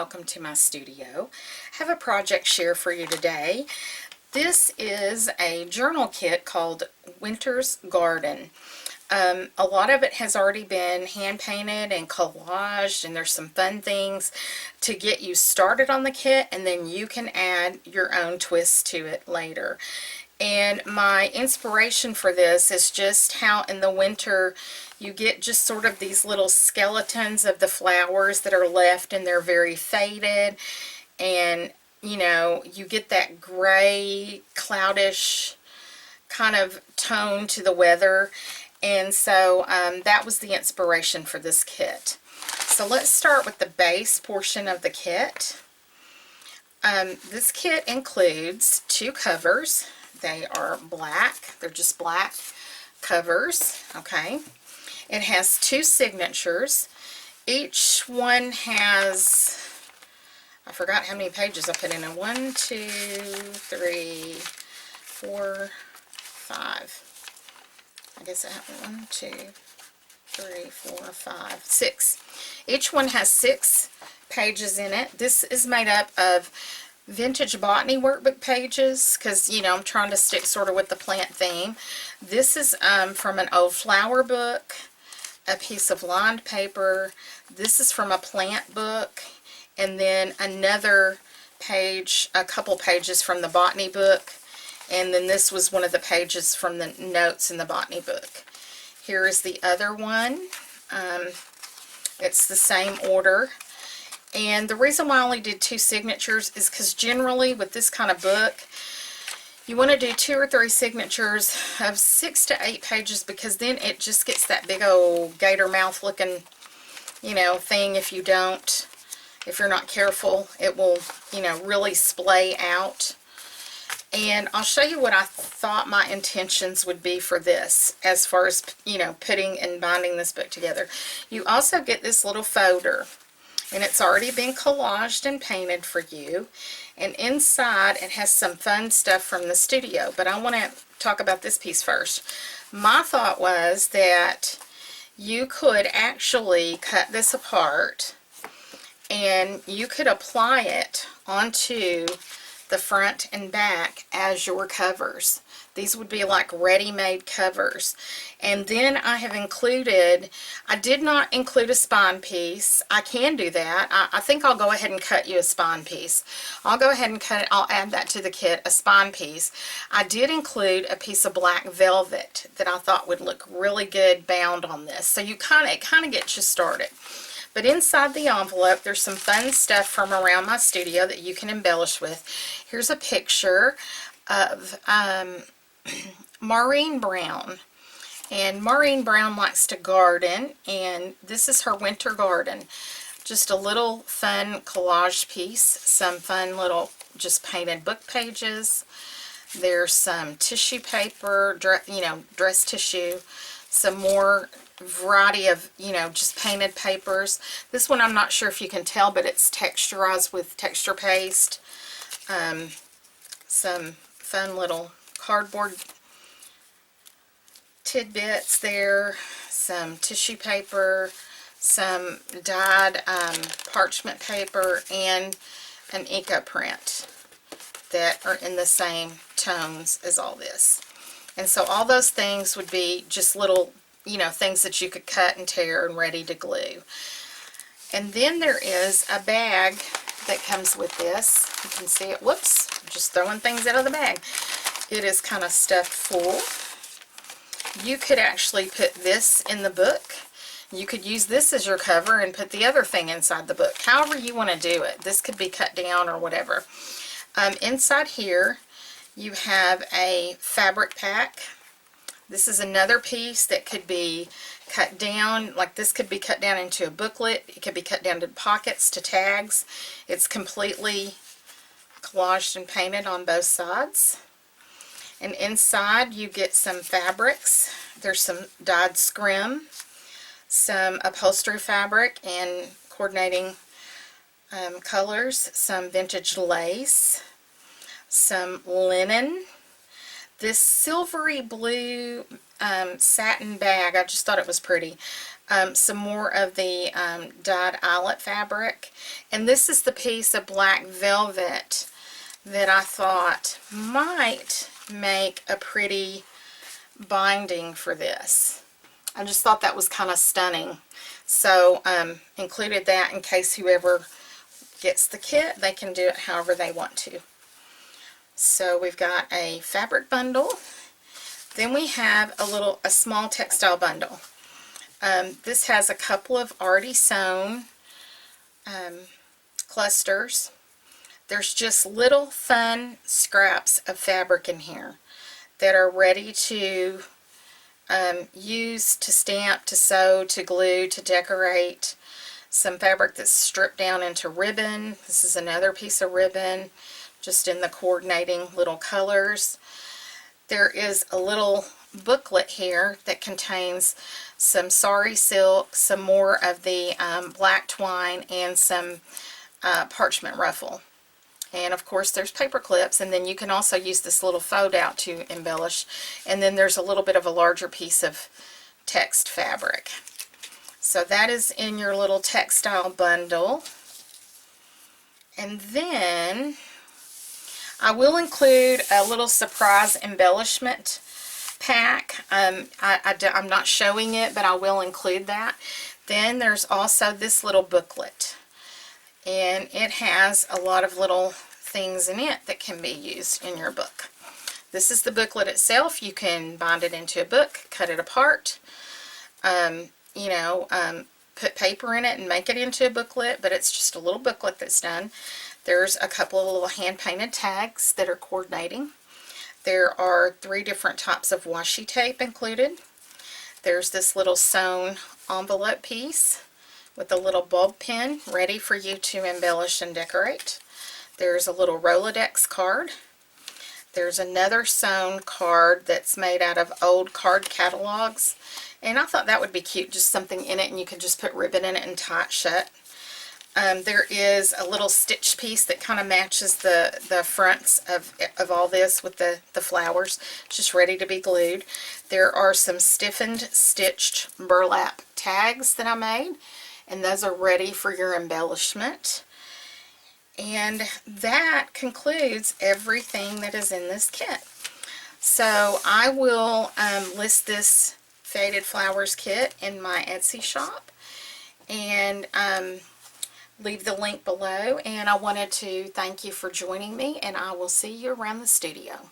welcome to my studio. I have a project share for you today. This is a journal kit called Winter's Garden. A lot of it has already been hand painted and collaged, and there's some fun things to get you started on the kit, and then you can add your own twist to it later. And my inspiration for this is just how in the winter you get just sort of these little skeletons of the flowers that are left, and they're very faded, and you know, you get that gray, cloudish kind of tone to the weather. And so that was the inspiration for this kit. So let's start with the base portion of the kit. This kit includes two covers. They are black. They're just black covers, okay? It has two signatures. Each one has, I forgot how many pages I put in it. 1, 2, 3, 4, 5. I guess I have 1, 2, 3, 4, 5, 6. Each one has 6 pages in it. This is made up of vintage botany workbook pages because, you know, I'm trying to stick sort of with the plant theme. This is from an old flower book, a piece of lined paper. This is from a plant book, and then another page, a couple pages from the botany book, and then this was one of the pages from the notes in the botany book. Here is the other one. It's the same order. And the reason why I only did 2 signatures is because generally with this kind of book, you want to do 2 or 3 signatures of 6 to 8 pages, because then it just gets that big old gator mouth looking, you know, thing. If you don't, if you're not careful, it will, you know, really splay out. And I'll show you what I thought my intentions would be for this as far as, you know, putting and binding this book together. You also get this little folder, and it's already been collaged and painted for you. And inside it has some fun stuff from the studio, but I want to talk about this piece first. My thought was that you could actually cut this apart and you could apply it onto the front and back as your covers. These would be like ready-made covers. And then I have included, I did not include a spine piece. I can do that. I think I'll go ahead and cut you a spine piece. I'll go ahead and cut it. I'll add that to the kit, a spine piece. I did include a piece of black velvet that I thought would look really good bound on this. So you it kind of gets you started. But inside the envelope, there's some fun stuff from around my studio that you can embellish with. Here's a picture of Maureen Brown. And Maureen Brown likes to garden, and this is her winter garden. Just a little fun collage piece, some fun little just painted book pages. There's some tissue paper, you know, dress tissue, some more variety of, you know, just painted papers. This one I'm not sure if you can tell, but it's texturized with texture paste. Some fun little cardboard tidbits there, some tissue paper, some dyed parchment paper, and an eco print that are in the same tones as all this. And so all those things would be just little, you know, things that you could cut and tear and ready to glue. And then there is a bag that comes with this. You can see it. Whoops, I'm just throwing things out of the bag. It is kind of stuffed full. You could actually put this in the book. You could use this as your cover and put the other thing inside the book. However you want to do it. This could be cut down or whatever. Inside here, you have a fabric pack. This is another piece that could be cut down, like this could be cut down into a booklet. It could be cut down to pockets, to tags. It's completely collaged and painted on both sides. And inside you get some fabrics. There's some dyed scrim, some upholstery fabric and coordinating colors, some vintage lace, some linen. this silvery blue satin bag. I just thought it was pretty. Some more of the dyed eyelet fabric. And this is the piece of black velvet that I thought might make a pretty binding for this. I just thought that was kind of stunning. So included that in case whoever gets the kit, they can do it however they want to. So we've got a fabric bundle. Then we have a small textile bundle. This has a couple of already sewn clusters. There's just little fun scraps of fabric in here that are ready to use to stamp, to sew, to glue, to decorate. Some fabric that's stripped down into ribbon. This is another piece of ribbon, just in the coordinating little colors. There is a little booklet here that contains some sari silk, some more of the black twine, and some parchment ruffle. And of course there's paper clips, and then you can also use this little fold out to embellish. And then there's a little bit of a larger piece of text fabric. So that is in your little textile bundle. And then I will include a little surprise embellishment pack. I'm not showing it, but I will include that. Then there's also this little booklet. And it has a lot of little things in it that can be used in your book. This is the booklet itself. You can bind it into a book, cut it apart, put paper in it and make it into a booklet, but it's just a little booklet that's done. There's a couple of little hand-painted tags that are coordinating. There are 3 different types of washi tape included. There's this little sewn envelope piece with a little bulb pin ready for you to embellish and decorate. There's a little Rolodex card. There's another sewn card that's made out of old card catalogs. And I thought that would be cute, just something in it, and you could just put ribbon in it and tie it shut. There is a little stitch piece that kind of matches the fronts of all this with the flowers, just ready to be glued. There are some stiffened stitched burlap tags that I made, and those are ready for your embellishment. And that concludes everything that is in this kit. So I will list this Faded Flowers kit in my Etsy shop, and leave the link below. And I wanted to thank you for joining me, and I will see you around the studio.